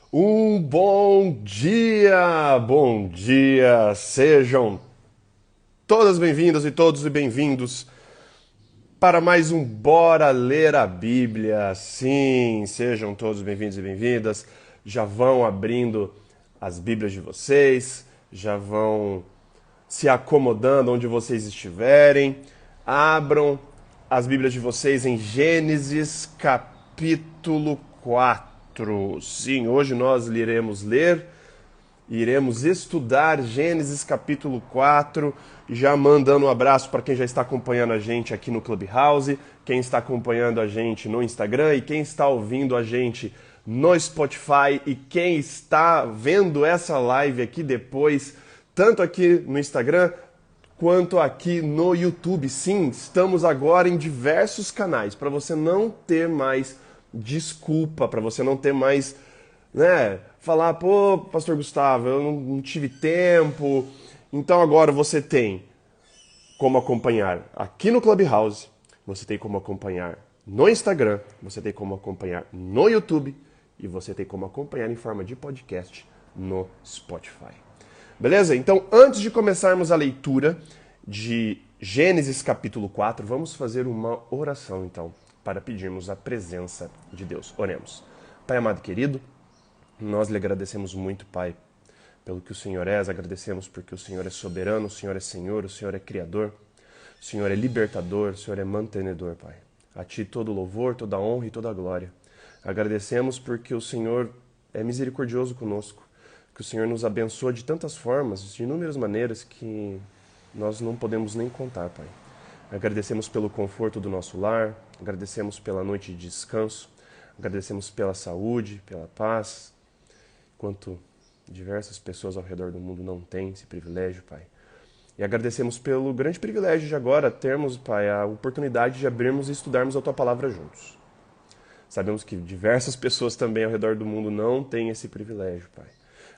Bom dia, sejam todas bem-vindas e todos bem-vindos para mais um Bora Ler a Bíblia. Sim, sejam todos bem-vindos e bem-vindas. Já vão abrindo as Bíblias de vocês, já vão se acomodando onde vocês estiverem. Abram as Bíblias de vocês em Gênesis capítulo 4. Sim, hoje nós iremos estudar Gênesis capítulo 4, já mandando um abraço para quem já está acompanhando a gente aqui no Clubhouse, quem está acompanhando a gente no Instagram e quem está ouvindo a gente no Spotify e quem está vendo essa live aqui depois, tanto aqui no Instagram quanto aqui no YouTube. Sim, estamos agora em diversos canais, para você não ter mais desculpa, para você não ter mais, falar, pô, Pastor Gustavo, eu não tive tempo. Então agora você tem como acompanhar aqui no Clubhouse, você tem como acompanhar no Instagram, você tem como acompanhar no YouTube e você tem como acompanhar em forma de podcast no Spotify. Beleza? Então, antes de começarmos a leitura de Gênesis capítulo 4, vamos fazer uma oração, então, para pedirmos a presença de Deus. Oremos. Pai amado e querido, nós lhe agradecemos muito, Pai, pelo que o Senhor és, agradecemos porque o Senhor é soberano, o Senhor é Senhor, o Senhor é Criador, o Senhor é libertador, o Senhor é mantenedor, Pai. A Ti todo louvor, toda honra e toda glória. Agradecemos porque o Senhor é misericordioso conosco, que o Senhor nos abençoa de tantas formas, de inúmeras maneiras que nós não podemos nem contar, Pai. Agradecemos pelo conforto do nosso lar, agradecemos pela noite de descanso, agradecemos pela saúde, pela paz, enquanto diversas pessoas ao redor do mundo não têm esse privilégio, Pai. E agradecemos pelo grande privilégio de agora termos, Pai, a oportunidade de abrirmos e estudarmos a Tua Palavra juntos. Sabemos que diversas pessoas também ao redor do mundo não têm esse privilégio, Pai.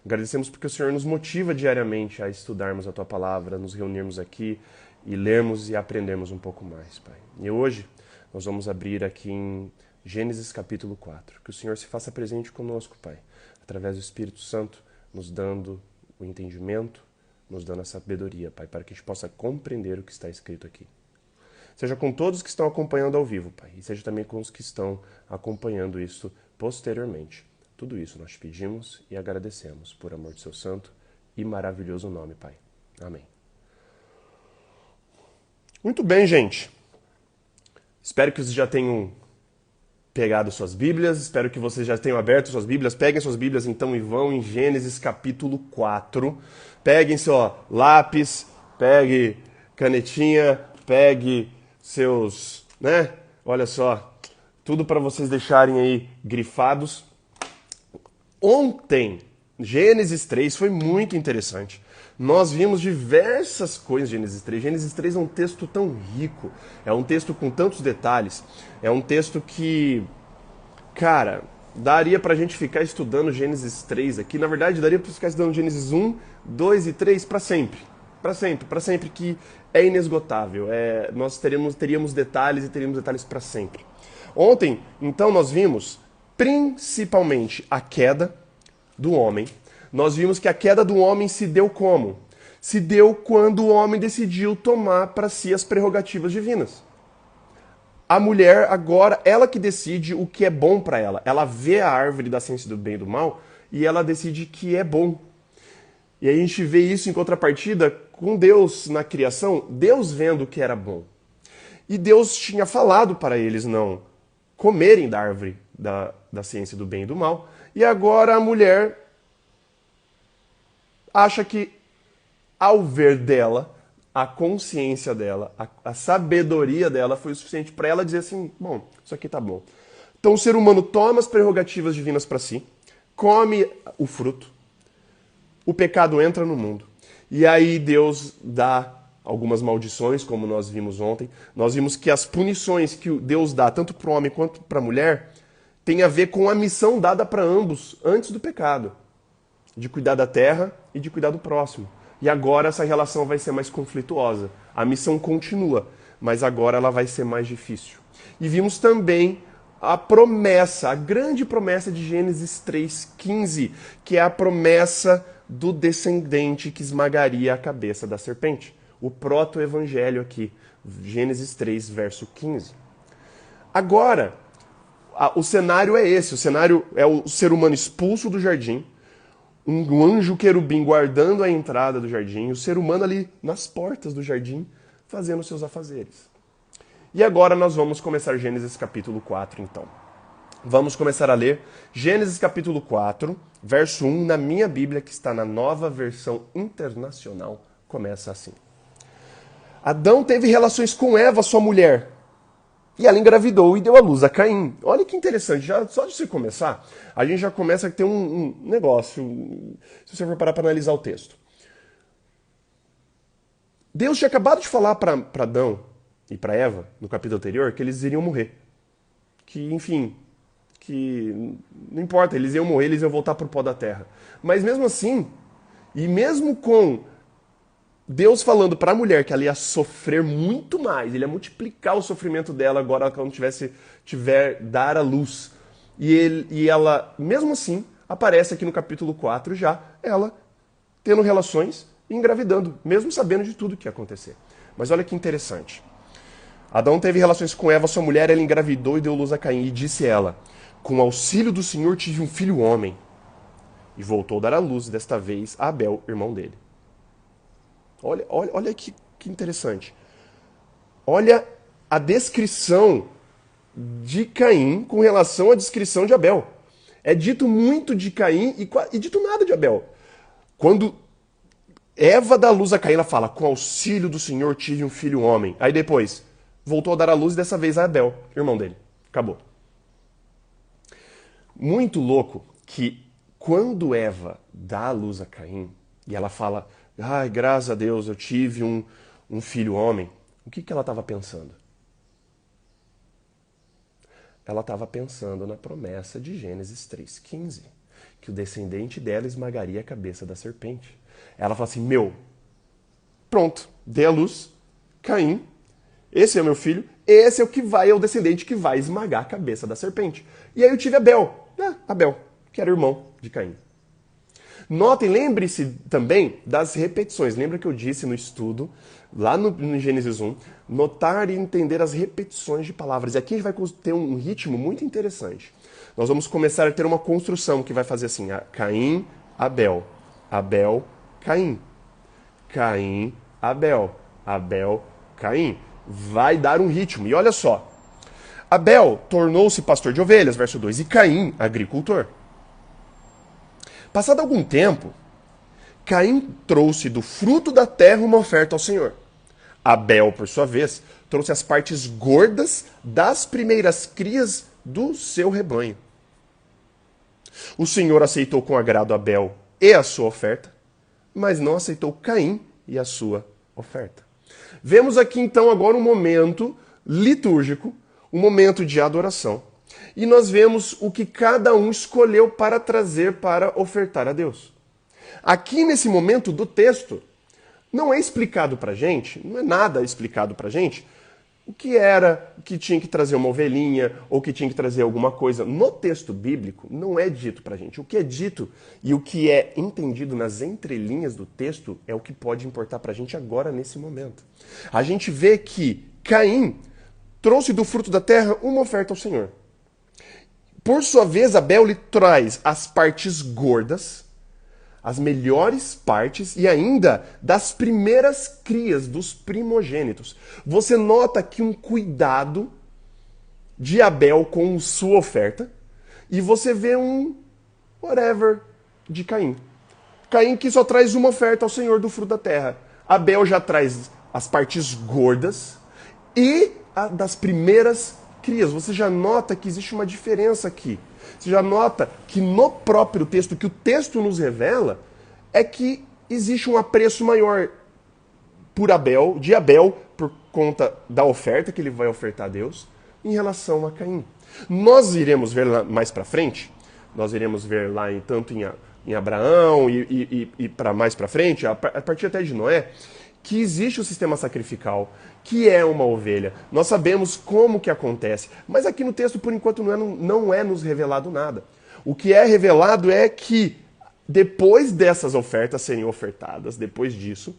Agradecemos porque o Senhor nos motiva diariamente a estudarmos a Tua Palavra, a nos reunirmos aqui e lermos e aprendermos um pouco mais, Pai. E hoje nós vamos abrir aqui em Gênesis capítulo 4. Que o Senhor se faça presente conosco, Pai, através do Espírito Santo, nos dando o entendimento, nos dando a sabedoria, Pai, para que a gente possa compreender o que está escrito aqui. Seja com todos que estão acompanhando ao vivo, Pai, e seja também com os que estão acompanhando isso posteriormente. Tudo isso nós te pedimos e agradecemos por amor de seu santo e maravilhoso nome, Pai. Amém. Muito bem, gente. Espero que vocês já tenham pegado suas Bíblias, espero que vocês já tenham aberto suas Bíblias. Peguem suas Bíblias, então, e vão em Gênesis capítulo 4. Peguem seu lápis, pegue canetinha, pegue seus, Olha só, tudo para vocês deixarem aí grifados. Ontem, Gênesis 3 foi muito interessante. Nós vimos diversas coisas em Gênesis 3. Gênesis 3 é um texto tão rico, é um texto com tantos detalhes, é um texto que, cara, daria pra gente ficar estudando Gênesis 3 aqui. Na verdade, daria pra ficar estudando Gênesis 1, 2 e 3 para sempre. Para sempre, que é inesgotável. Nós teríamos detalhes e teríamos detalhes para sempre. Ontem, então, nós vimos principalmente a queda do homem. Nós vimos que a queda do homem se deu como? Se deu quando o homem decidiu tomar para si as prerrogativas divinas. A mulher agora, ela que decide o que é bom para ela. Ela vê a árvore da ciência do bem e do mal e ela decide que é bom. E aí a gente vê isso em contrapartida com Deus na criação, Deus vendo o que era bom. E Deus tinha falado para eles não comerem da árvore da ciência do bem e do mal. E agora a mulher acha que, ao ver dela, a consciência dela, a sabedoria dela foi o suficiente para ela dizer assim, bom, isso aqui tá bom. Então o ser humano toma as prerrogativas divinas para si, come o fruto, o pecado entra no mundo. E aí Deus dá algumas maldições, como nós vimos ontem. Nós vimos que as punições que Deus dá, tanto para o homem quanto para a mulher, tem a ver com a missão dada para ambos antes do pecado. De cuidar da terra e de cuidar do próximo. E agora essa relação vai ser mais conflituosa. A missão continua, mas agora ela vai ser mais difícil. E vimos também a promessa, a grande promessa de Gênesis 3:15, que é a promessa do descendente que esmagaria a cabeça da serpente. O proto-evangelho aqui, Gênesis 3, verso 15. Agora, o cenário é esse, o cenário é o ser humano expulso do jardim, um anjo querubim guardando a entrada do jardim, o ser humano ali nas portas do jardim, fazendo seus afazeres. E agora nós vamos começar Gênesis capítulo 4, então. Vamos começar a ler Gênesis capítulo 4, verso 1, na minha Bíblia, que está na Nova Versão Internacional, começa assim. Adão teve relações com Eva, sua mulher, e ela engravidou e deu à luz a Caim. Olha que interessante, já, só de você começar, a gente já começa a ter um negócio, se você for parar para analisar o texto. Deus tinha acabado de falar para Adão e para Eva, no capítulo anterior, que eles iriam morrer. Que, enfim, que não importa, eles iam morrer, eles iam voltar para o pó da terra. Mas mesmo assim, e mesmo com Deus falando para a mulher que ela ia sofrer muito mais, ele ia multiplicar o sofrimento dela agora quando tiver dar à luz. E ela, mesmo assim, aparece aqui no capítulo 4 já, ela tendo relações e engravidando, mesmo sabendo de tudo que ia acontecer. Mas olha que interessante. Adão teve relações com Eva, sua mulher, ela engravidou e deu luz a Caim. E disse ela, com o auxílio do Senhor tive um filho homem. E voltou a dar à luz, desta vez, a Abel, irmão dele. Olha que interessante. Olha a descrição de Caim com relação à descrição de Abel. É dito muito de Caim e dito nada de Abel. Quando Eva dá luz a Caim, ela fala, com auxílio do Senhor tive um filho homem. Aí depois, voltou a dar à luz, dessa vez a Abel, irmão dele. Acabou. Muito louco que quando Eva dá à luz a Caim, e ela fala, ai, graças a Deus, eu tive um filho homem. O que ela estava pensando? Ela estava pensando na promessa de Gênesis 3:15, que o descendente dela esmagaria a cabeça da serpente. Ela fala assim, pronto, dei a luz, Caim, esse é o meu filho, esse é o descendente que vai esmagar a cabeça da serpente. E aí eu tive Abel, que era irmão de Caim. Notem, lembre-se também das repetições. Lembra que eu disse no estudo, lá no Gênesis 1, notar e entender as repetições de palavras. E aqui a gente vai ter um ritmo muito interessante. Nós vamos começar a ter uma construção que vai fazer assim, Caim, Abel, Abel, Caim, Caim, Abel, Abel, Caim. Vai dar um ritmo. E olha só, Abel tornou-se pastor de ovelhas, verso 2, e Caim, agricultor. Passado algum tempo, Caim trouxe do fruto da terra uma oferta ao Senhor. Abel, por sua vez, trouxe as partes gordas das primeiras crias do seu rebanho. O Senhor aceitou com agrado Abel e a sua oferta, mas não aceitou Caim e a sua oferta. Vemos aqui então agora um momento litúrgico, um momento de adoração. E nós vemos o que cada um escolheu para trazer para ofertar a Deus. Aqui nesse momento do texto, não é explicado pra gente, não é nada explicado pra gente, o que era que tinha que trazer uma ovelhinha ou que tinha que trazer alguma coisa. No texto bíblico, não é dito pra gente. O que é dito e o que é entendido nas entrelinhas do texto é o que pode importar pra gente agora, nesse momento. A gente vê que Caim trouxe do fruto da terra uma oferta ao Senhor. Por sua vez, Abel lhe traz as partes gordas, as melhores partes e ainda das primeiras crias, dos primogênitos. Você nota aqui um cuidado de Abel com sua oferta e você vê um whatever de Caim. Caim que só traz uma oferta ao Senhor do fruto da terra. Abel já traz as partes gordas e das primeiras crias. Você já nota que existe uma diferença aqui. Você já nota que no próprio texto, que o texto nos revela, é que existe um apreço maior de Abel, por conta da oferta que ele vai ofertar a Deus, em relação a Caim. Nós iremos ver lá mais para frente, nós iremos ver lá tanto em Abraão e para mais para frente, a partir até de Noé, que existe o sistema sacrificial, que é uma ovelha. Nós sabemos como que acontece, mas aqui no texto, por enquanto, não é nos revelado nada. O que é revelado é que, depois dessas ofertas serem ofertadas, depois disso,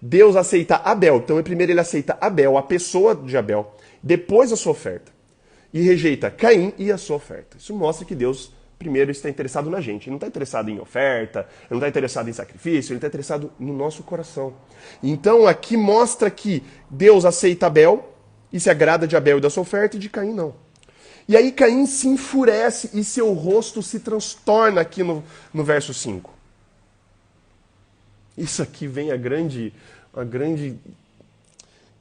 Deus aceita Abel. Então, primeiro ele aceita Abel, a pessoa de Abel, depois a sua oferta. E rejeita Caim e a sua oferta. Isso mostra que Deus, primeiro, está interessado na gente. Ele não está interessado em oferta, ele não está interessado em sacrifício, ele está interessado no nosso coração. Então, aqui mostra que Deus aceita Abel e se agrada de Abel e da sua oferta, e de Caim não. E aí Caim se enfurece e seu rosto se transtorna aqui no verso 5. Isso aqui vem uma grande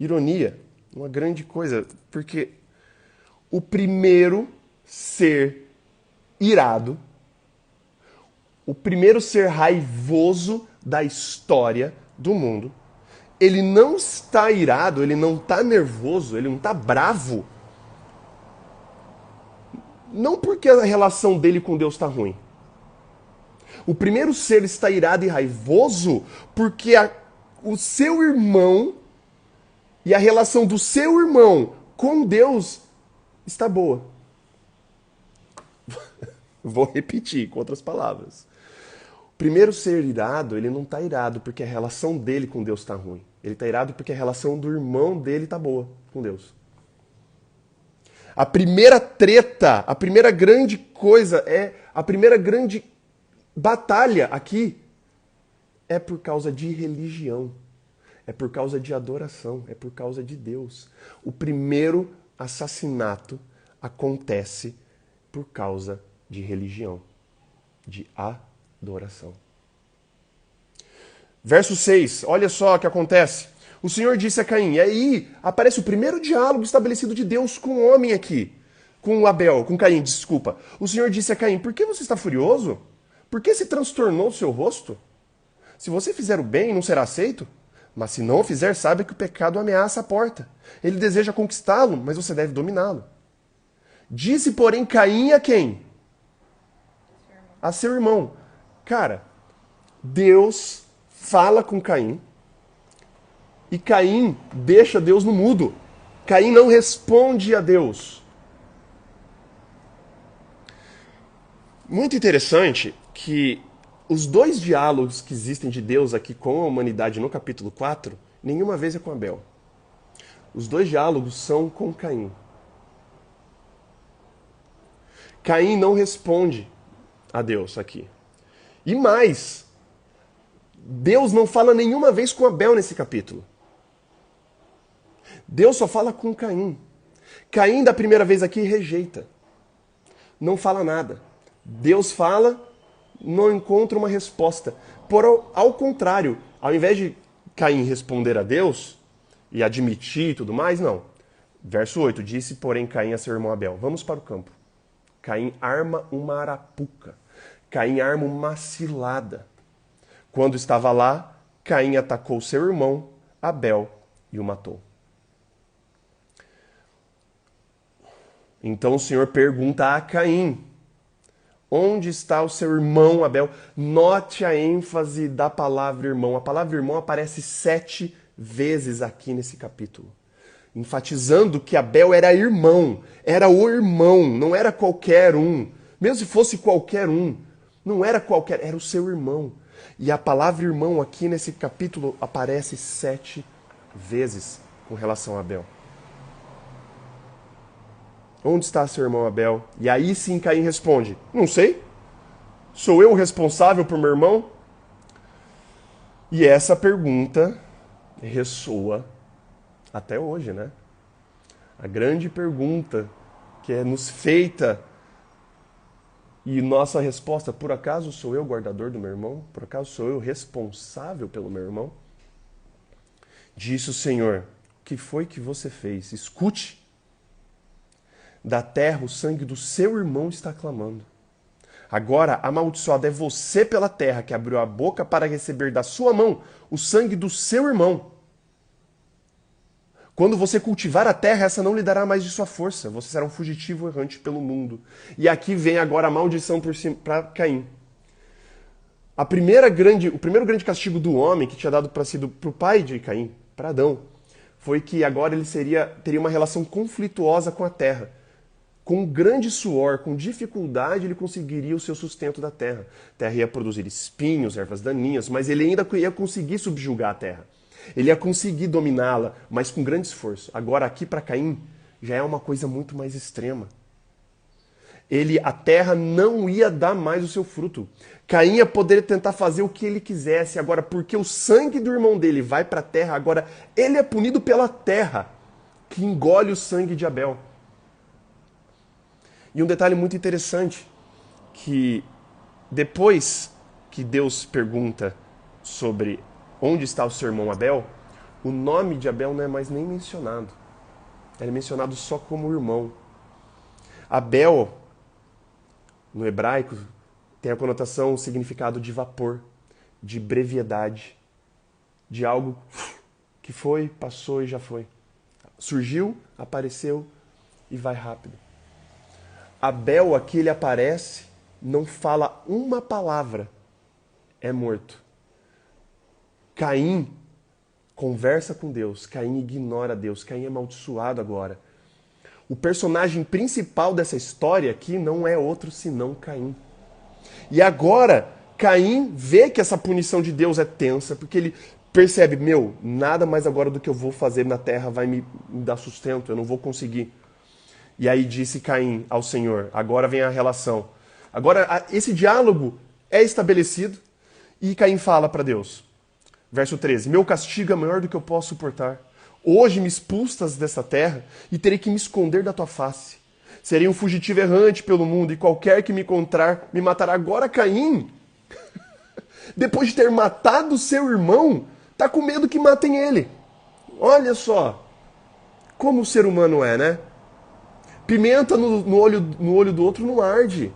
ironia, uma grande coisa, porque o primeiro ser irado, o primeiro ser raivoso da história do mundo, ele não está irado, ele não está nervoso, ele não está bravo, não porque a relação dele com Deus está ruim. O primeiro ser está irado e raivoso porque o seu irmão e a relação do seu irmão com Deus está boa. Vou repetir com outras palavras. O primeiro ser irado, ele não está irado porque a relação dele com Deus está ruim. Ele está irado porque a relação do irmão dele está boa com Deus. A primeira treta, a primeira grande coisa, a primeira grande batalha aqui é por causa de religião, é por causa de adoração, é por causa de Deus. O primeiro assassinato acontece por causa de religião, de adoração. Verso 6, olha só o que acontece. O Senhor disse a Caim, e aí aparece o primeiro diálogo estabelecido de Deus com o homem aqui, com Caim, desculpa. O Senhor disse a Caim, por que você está furioso? Por que se transtornou o seu rosto? Se você fizer o bem, não será aceito? Mas se não o fizer, saiba que o pecado ameaça a porta. Ele deseja conquistá-lo, mas você deve dominá-lo. Disse, porém, Caim a quem? A seu irmão. Cara, Deus fala com Caim e Caim deixa Deus no mudo. Caim não responde a Deus. Muito interessante que os dois diálogos que existem de Deus aqui com a humanidade no capítulo 4, nenhuma vez é com Abel. Os dois diálogos são com Caim. Caim não responde a Deus aqui. E mais, Deus não fala nenhuma vez com Abel nesse capítulo. Deus só fala com Caim. Caim, da primeira vez aqui, rejeita. Não fala nada. Deus fala, não encontra uma resposta. Ao contrário, ao invés de Caim responder a Deus e admitir e tudo mais, não. Verso 8, disse, porém, Caim a seu irmão Abel, vamos para o campo. Caim arma uma arapuca. Caim arma uma cilada. Quando estava lá, Caim atacou seu irmão, Abel, e o matou. Então o Senhor pergunta a Caim, onde está o seu irmão Abel? Note a ênfase da palavra irmão. A palavra irmão aparece 7 vezes aqui nesse capítulo, enfatizando que Abel era irmão, era o irmão, não era qualquer um. Mesmo se fosse qualquer um, não era qualquer, era o seu irmão. E a palavra irmão aqui nesse capítulo aparece 7 vezes com relação a Abel. Onde está seu irmão Abel? E aí sim Caim responde, não sei. Sou eu o responsável por meu irmão? E essa pergunta ressoa até hoje, né? A grande pergunta que é nos feita e nossa resposta, por acaso sou eu o guardador do meu irmão? Por acaso sou eu responsável pelo meu irmão? Disse o Senhor, o que foi que você fez? Escute. Da terra o sangue do seu irmão está clamando. Agora, amaldiçoado é você pela terra que abriu a boca para receber da sua mão o sangue do seu irmão. Quando você cultivar a terra, essa não lhe dará mais de sua força. Você será um fugitivo errante pelo mundo. E aqui vem agora a maldição para Caim. O primeiro grande castigo do homem que tinha dado para si para o pai de Caim, para Adão, foi que agora ele teria uma relação conflituosa com a terra. Com grande suor, com dificuldade, ele conseguiria o seu sustento da terra. A terra ia produzir espinhos, ervas daninhas, mas ele ainda ia conseguir subjugar a terra. Ele ia conseguir dominá-la, mas com grande esforço. Agora, aqui para Caim, já é uma coisa muito mais extrema. A terra não ia dar mais o seu fruto. Caim ia poder tentar fazer o que ele quisesse. Agora, porque o sangue do irmão dele vai para a terra, agora ele é punido pela terra, que engole o sangue de Abel. E um detalhe muito interessante, que depois que Deus pergunta sobre onde está o seu irmão Abel, o nome de Abel não é mais nem mencionado. Ele é mencionado só como irmão. Abel, no hebraico, tem a conotação, o significado de vapor, de brevidade, de algo que foi, passou e já foi. Surgiu, apareceu e vai rápido. Abel, aqui ele aparece, não fala uma palavra, é morto. Caim conversa com Deus, Caim ignora Deus, Caim é amaldiçoado agora. O personagem principal dessa história aqui não é outro senão Caim. E agora, Caim vê que essa punição de Deus é tensa, porque ele percebe, nada mais agora do que eu vou fazer na terra vai me dar sustento, eu não vou conseguir. E aí disse Caim ao Senhor, agora vem a relação. Agora esse diálogo é estabelecido e Caim fala para Deus. Verso 13, meu castigo é maior do que eu posso suportar. Hoje me expulsas dessa terra e terei que me esconder da tua face. Serei um fugitivo errante pelo mundo e qualquer que me encontrar me matará. Agora Caim, depois de ter matado seu irmão, está com medo que matem ele. Olha só como o ser humano é, né? Pimenta no olho do outro não arde.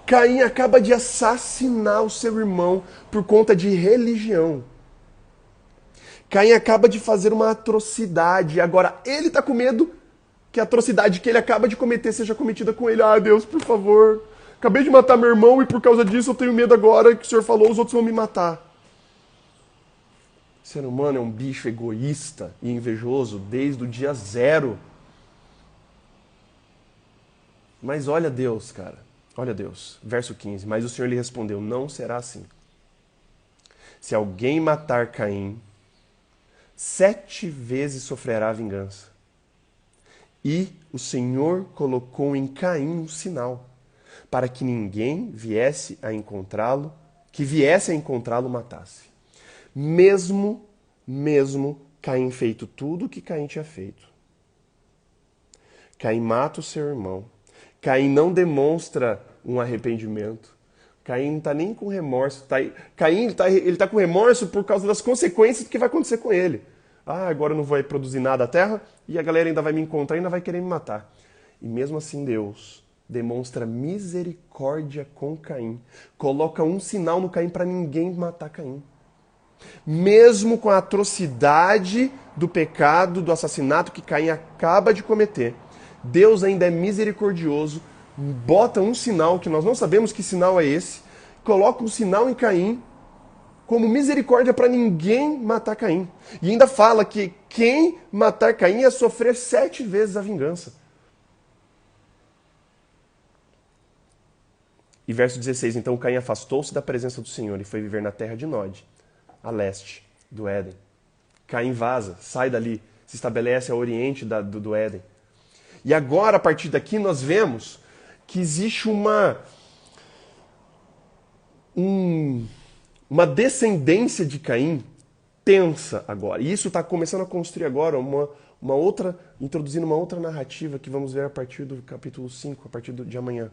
Caim acaba de assassinar o seu irmão por conta de religião. Caim acaba de fazer uma atrocidade. Agora ele está com medo que a atrocidade que ele acaba de cometer seja cometida com ele. Ah, Deus, por favor. Acabei de matar meu irmão e por causa disso eu tenho medo agora que o Senhor falou, os outros vão me matar. O ser humano é um bicho egoísta e invejoso desde o dia zero. Mas olha Deus, cara. Olha Deus. Verso 15. Mas o Senhor lhe respondeu, não será assim. Se alguém matar Caim, 7 vezes sofrerá a vingança. E o Senhor colocou em Caim um sinal, para que ninguém viesse a encontrá-lo matasse. Mesmo Caim feito tudo o que Caim tinha feito. Caim mata o seu irmão. Caim não demonstra um arrependimento. Caim não está nem com remorso. Caim está com remorso por causa das consequências do que vai acontecer com ele. Ah, agora eu não vou produzir nada à terra e a galera ainda vai me encontrar e ainda vai querer me matar. E mesmo assim Deus demonstra misericórdia com Caim. Coloca um sinal no Caim para ninguém matar Caim. Mesmo com a atrocidade do pecado, do assassinato que Caim acaba de cometer, Deus ainda é misericordioso, bota um sinal, que nós não sabemos que sinal é esse, coloca um sinal em Caim, como misericórdia para ninguém matar Caim. E ainda fala que quem matar Caim ia sofrer 7 vezes a vingança. E verso 16, então Caim afastou-se da presença do Senhor e foi viver na terra de Nod, a leste do Éden. Caim vaza, sai dali, se estabelece ao oriente do Éden. E agora, a partir daqui, nós vemos que existe uma descendência de Caim tensa agora. E isso está começando a construir agora introduzindo uma outra narrativa que vamos ver a partir do capítulo 5, a partir de amanhã.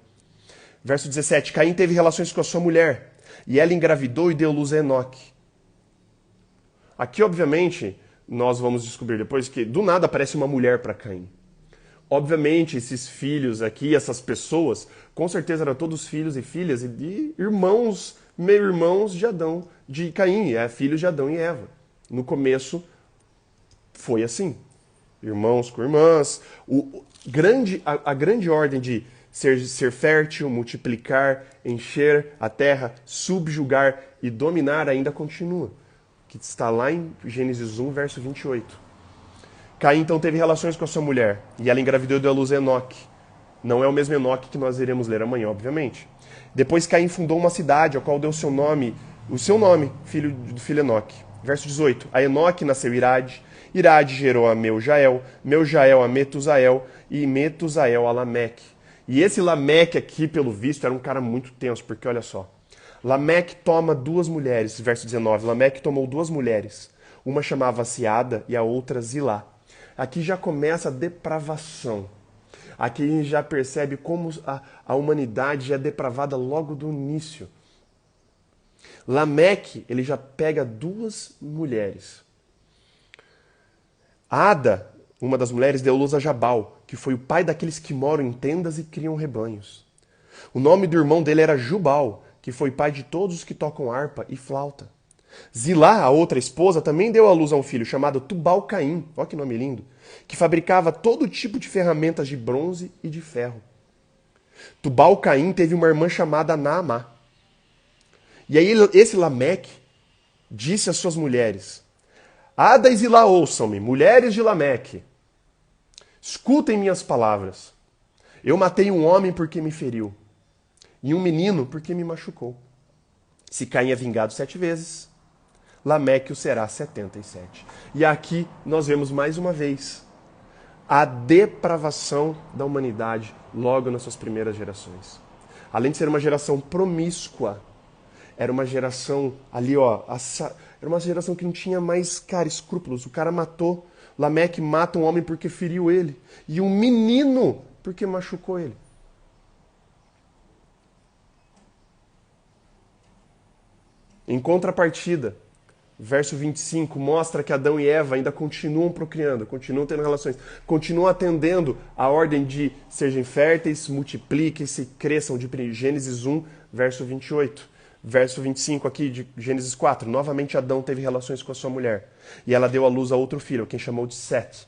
Verso 17, Caim teve relações com a sua mulher, e ela engravidou e deu luz a Enoque. Aqui, obviamente, nós vamos descobrir depois que do nada aparece uma mulher para Caim. Obviamente, esses filhos aqui, essas pessoas, com certeza eram todos filhos e filhas de irmãos, meio-irmãos de Adão, de Caim, filhos de Adão e Eva. No começo, foi assim. Irmãos com irmãs. A grande ordem de ser fértil, multiplicar, encher a terra, subjugar e dominar ainda continua, que está lá em Gênesis 1, verso 28. Caim então teve relações com a sua mulher, e ela engravidou e deu à luz a Enoque. Não é o mesmo Enoque que nós iremos ler amanhã, obviamente. Depois Caim fundou uma cidade, ao qual deu o seu nome, filho do filho Enoque. Verso 18. A Enoque nasceu Irade, Irade gerou a Meujael, Meujael a Metusael, e Metusael a Lameque. E esse Lameque aqui, pelo visto, era um cara muito tenso, porque olha só. Lameque toma duas mulheres, verso 19. Lameque tomou duas mulheres. Uma chamava-se Ada e a outra Zilá. Aqui já começa a depravação. Aqui a gente já percebe como a humanidade é depravada logo do início. Lameque, ele já pega duas mulheres. Ada, uma das mulheres, deu luz a Jabal, que foi o pai daqueles que moram em tendas e criam rebanhos. O nome do irmão dele era Jubal, que foi pai de todos os que tocam harpa e flauta. Zilá, a outra esposa, também deu à luz a um filho chamado Tubal-Caim, olha que nome lindo, que fabricava todo tipo de ferramentas de bronze e de ferro. Tubal-Caim teve uma irmã chamada Naamá. E aí esse Lameque disse às suas mulheres: Ada e Zilá, ouçam-me, mulheres de Lameque, escutem minhas palavras. Eu matei um homem porque me feriu, e um menino porque me machucou. Se Caim é vingado 7 vezes, Lameque o será 77. E aqui nós vemos mais uma vez a depravação da humanidade logo nas suas primeiras gerações. Além de ser uma geração promíscua, era uma geração ali, ó, era uma geração que não tinha mais, cara, escrúpulos. O cara matou, Lameque mata um homem porque feriu ele, e um menino porque machucou ele. Em contrapartida, verso 25 mostra que Adão e Eva ainda continuam procriando, continuam tendo relações, continuam atendendo a ordem de sejam férteis, multipliquem-se, cresçam, de Gênesis 1, verso 28. Verso 25 aqui de Gênesis 4. Novamente Adão teve relações com a sua mulher, e ela deu à luz a outro filho, quem chamou de Sete,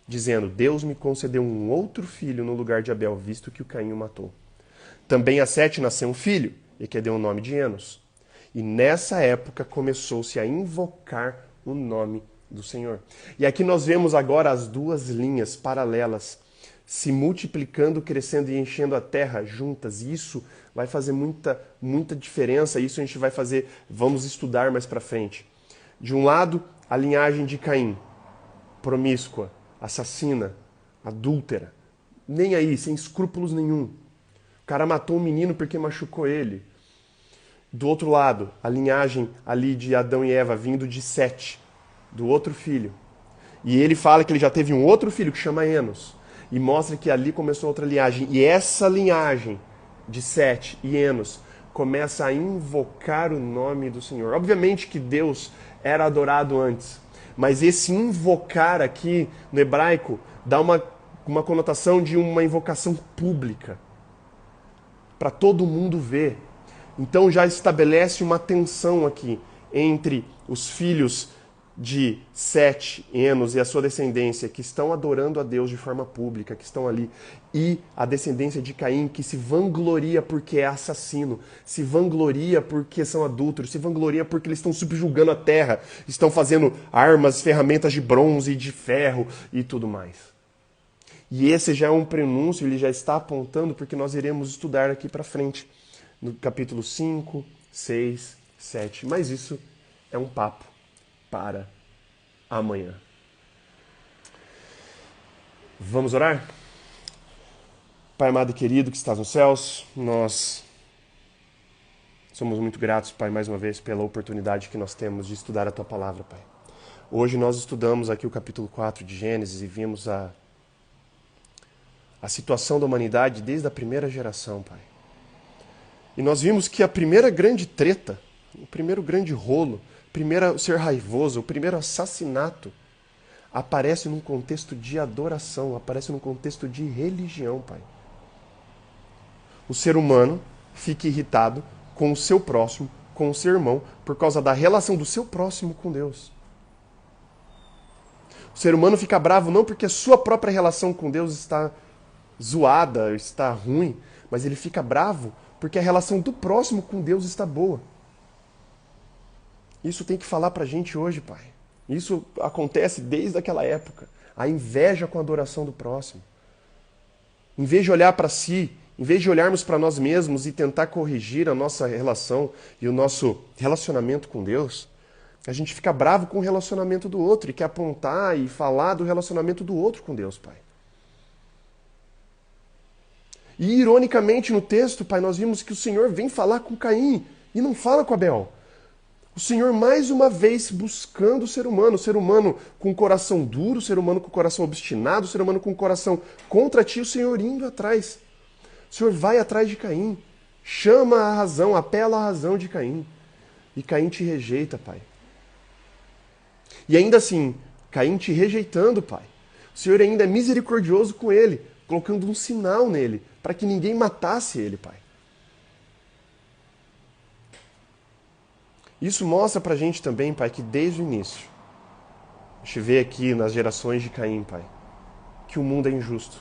dizendo: Deus me concedeu um outro filho no lugar de Abel, visto que o Caim o matou. Também a Sete nasceu um filho, e que deu o nome de Enos. E nessa época começou-se a invocar o nome do Senhor. E aqui nós vemos agora as duas linhas paralelas se multiplicando, crescendo e enchendo a terra juntas. E isso vai fazer muita diferença. Isso a gente vai fazer, vamos estudar mais para frente. De um lado, a linhagem de Caim, promíscua, assassina, adúltera, nem aí, sem escrúpulos nenhum. O cara matou um menino porque machucou ele. Do outro lado, a linhagem ali de Adão e Eva, vindo de Sete, do outro filho. E ele fala que ele já teve um outro filho que chama Enos. E mostra que ali começou outra linhagem. E essa linhagem de Sete e Enos começa a invocar o nome do Senhor. Obviamente que Deus era adorado antes. Mas esse invocar aqui, no hebraico, dá uma conotação de uma invocação pública. Para todo mundo ver. Então já estabelece uma tensão aqui entre os filhos de Sete, Enos e a sua descendência, que estão adorando a Deus de forma pública, que estão ali, e a descendência de Caim, que se vangloria porque é assassino, se vangloria porque são adúlteros, se vangloria porque eles estão subjugando a terra, estão fazendo armas, ferramentas de bronze e de ferro e tudo mais. E esse já é um prenúncio, ele já está apontando porque nós iremos estudar aqui para frente, no capítulo 5, 6, 7. Mas isso é um papo para amanhã. Vamos orar? Pai amado e querido que estás nos céus, nós somos muito gratos, Pai, mais uma vez, pela oportunidade que nós temos de estudar a Tua Palavra, Pai. Hoje nós estudamos aqui o capítulo 4 de Gênesis e vimos a situação da humanidade desde a primeira geração, Pai. E nós vimos que a primeira grande treta, o primeiro grande rolo, o primeiro ser raivoso, o primeiro assassinato, aparece num contexto de adoração, aparece num contexto de religião, Pai. O ser humano fica irritado com o seu próximo, com o seu irmão, por causa da relação do seu próximo com Deus. O ser humano fica bravo não porque a sua própria relação com Deus está zoada, está ruim, mas ele fica bravo porque a relação do próximo com Deus está boa. Isso tem que falar pra gente hoje, Pai. Isso acontece desde aquela época. A inveja com a adoração do próximo. Em vez de olhar para si, em vez de olharmos para nós mesmos e tentar corrigir a nossa relação e o nosso relacionamento com Deus, a gente fica bravo com o relacionamento do outro e quer apontar e falar do relacionamento do outro com Deus, Pai. E ironicamente no texto, Pai, nós vimos que o Senhor vem falar com Caim e não fala com Abel. O Senhor mais uma vez buscando o ser humano com o coração duro, o ser humano com o coração obstinado, o ser humano com o coração contra ti, o Senhor indo atrás. O Senhor vai atrás de Caim, chama a razão, apela à razão de Caim. E Caim te rejeita, Pai. E ainda assim, Caim te rejeitando, Pai. O Senhor ainda é misericordioso com ele, colocando um sinal nele, para que ninguém matasse ele, Pai. Isso mostra pra gente também, Pai, que desde o início, a gente vê aqui nas gerações de Caim, Pai, que o mundo é injusto.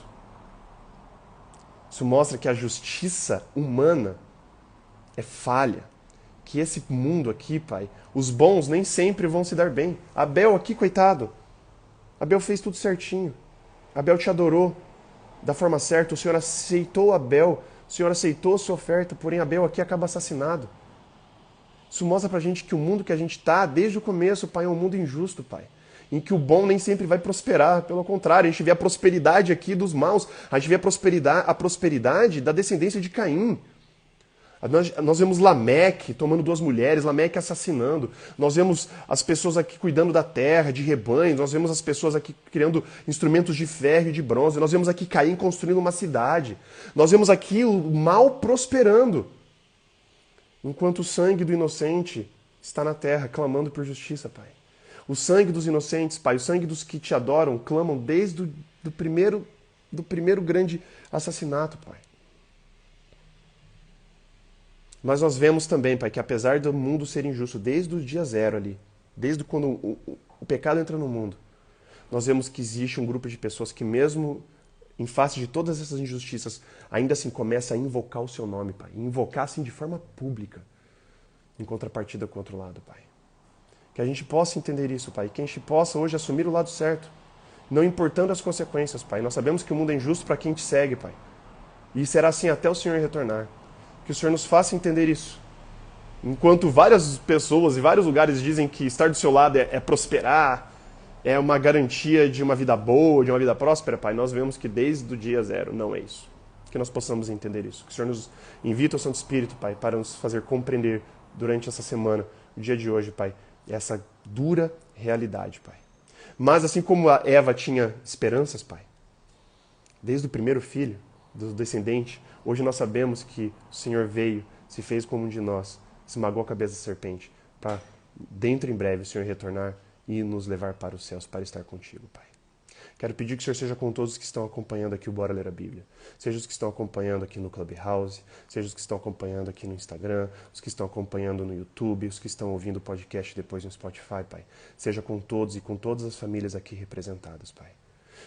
Isso mostra que a justiça humana é falha. Que esse mundo aqui, Pai, os bons nem sempre vão se dar bem. Abel aqui, coitado. Abel fez tudo certinho. Abel te adorou da forma certa. O Senhor aceitou Abel. O Senhor aceitou a sua oferta, porém Abel aqui acaba assassinado. Isso mostra pra gente que o mundo que a gente tá, desde o começo, Pai, é um mundo injusto, Pai. Em que o bom nem sempre vai prosperar. Pelo contrário, a gente vê a prosperidade aqui dos maus. A gente vê a prosperidade da descendência de Caim. Nós vemos Lameque tomando 2 mulheres, Lameque assassinando. Nós vemos as pessoas aqui cuidando da terra, de rebanhos. Nós vemos as pessoas aqui criando instrumentos de ferro e de bronze. Nós vemos aqui Caim construindo uma cidade. Nós vemos aqui o mal prosperando. Enquanto o sangue do inocente está na terra, clamando por justiça, Pai. O sangue dos inocentes, Pai, o sangue dos que te adoram, clamam desde do primeiro grande assassinato, Pai. Mas nós vemos também, Pai, que apesar do mundo ser injusto desde o dia zero ali, desde quando o pecado entra no mundo, nós vemos que existe um grupo de pessoas que mesmo em face de todas essas injustiças, ainda assim começa a invocar o seu nome, Pai. E invocar assim de forma pública, em contrapartida com o outro lado, Pai. Que a gente possa entender isso, Pai. Que a gente possa hoje assumir o lado certo, não importando as consequências, Pai. Nós sabemos que o mundo é injusto para quem te segue, Pai. E será assim até o Senhor retornar. Que o Senhor nos faça entender isso. Enquanto várias pessoas e vários lugares dizem que estar do seu lado é prosperar, é uma garantia de uma vida boa, de uma vida próspera, Pai, nós vemos que desde o dia zero não é isso. Que nós possamos entender isso. Que o Senhor nos invita ao Santo Espírito, Pai, para nos fazer compreender durante essa semana, o dia de hoje, Pai, essa dura realidade, Pai. Mas assim como a Eva tinha esperanças, Pai, desde o primeiro filho, do descendente, hoje nós sabemos que o Senhor veio, se fez como um de nós, esmagou a cabeça da serpente, para dentro em breve o Senhor retornar e nos levar para os céus, para estar contigo, Pai. Quero pedir que o Senhor seja com todos os que estão acompanhando aqui o Bora Ler a Bíblia. Seja os que estão acompanhando aqui no Clubhouse, seja os que estão acompanhando aqui no Instagram, os que estão acompanhando no YouTube, os que estão ouvindo o podcast depois no Spotify, Pai. Seja com todos e com todas as famílias aqui representadas, Pai.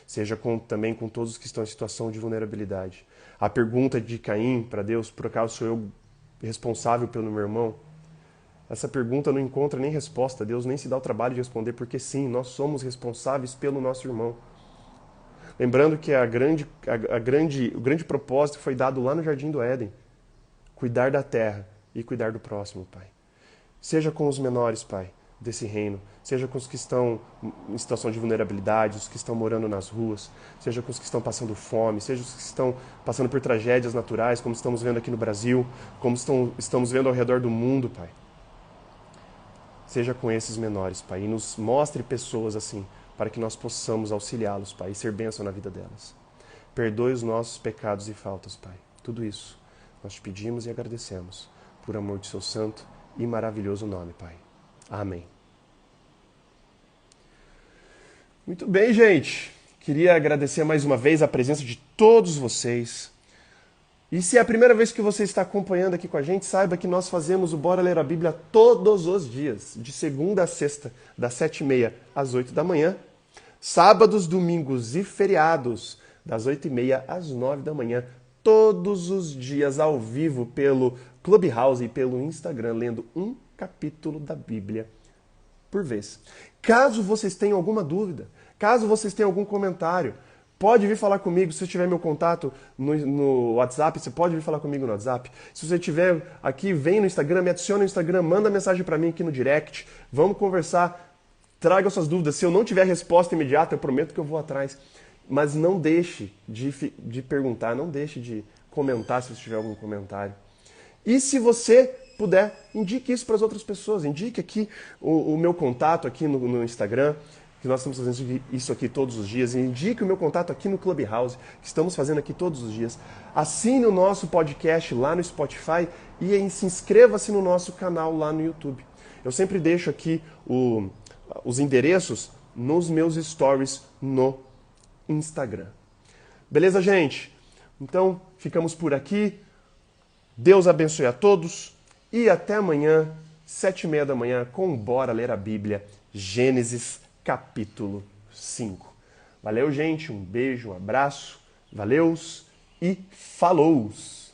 Seja também com todos os que estão em situação de vulnerabilidade. A pergunta de Caim para Deus, por acaso sou eu responsável pelo meu irmão? Essa pergunta não encontra nem resposta. Deus nem se dá o trabalho de responder, porque sim, nós somos responsáveis pelo nosso irmão. Lembrando que o grande propósito foi dado lá no Jardim do Éden. Cuidar da terra e cuidar do próximo, Pai. Seja com os menores, Pai, desse reino. Seja com os que estão em situação de vulnerabilidade, os que estão morando nas ruas. Seja com os que estão passando fome. Seja os que estão passando por tragédias naturais, como estamos vendo aqui no Brasil, como estamos vendo ao redor do mundo, Pai. Seja com esses menores, Pai, e nos mostre pessoas assim, para que nós possamos auxiliá-los, Pai, e ser bênção na vida delas. Perdoe os nossos pecados e faltas, Pai. Tudo isso nós te pedimos e agradecemos, por amor de seu santo e maravilhoso nome, Pai. Amém. Muito bem, gente. Queria agradecer mais uma vez a presença de todos vocês. E se é a primeira vez que você está acompanhando aqui com a gente, saiba que nós fazemos o Bora Ler a Bíblia todos os dias, de segunda a sexta, das 7h30 às 8 da manhã, sábados, domingos e feriados, das 8h30 às 9 da manhã, todos os dias ao vivo pelo Clubhouse e pelo Instagram, lendo um capítulo da Bíblia por vez. Caso vocês tenham alguma dúvida, caso vocês tenham algum comentário, pode vir falar comigo. Se tiver meu contato no WhatsApp, você pode vir falar comigo no WhatsApp. Se você tiver aqui, vem no Instagram, me adiciona no Instagram, manda mensagem para mim aqui no direct. Vamos conversar, traga suas dúvidas. Se eu não tiver resposta imediata, eu prometo que eu vou atrás. Mas não deixe de perguntar, não deixe de comentar se você tiver algum comentário. E se você puder, indique isso para as outras pessoas. Indique aqui o meu contato aqui no Instagram, que nós estamos fazendo isso aqui todos os dias. Indique o meu contato aqui no Clubhouse, que estamos fazendo aqui todos os dias. Assine o nosso podcast lá no Spotify e se inscreva-se no nosso canal lá no YouTube. Eu sempre deixo aqui os endereços nos meus stories no Instagram. Beleza, gente? Então, ficamos por aqui. Deus abençoe a todos e até amanhã, 7h30 da manhã, com Bora Ler a Bíblia, Gênesis capítulo 5. Valeu, gente, um beijo, um abraço, valeus e falous!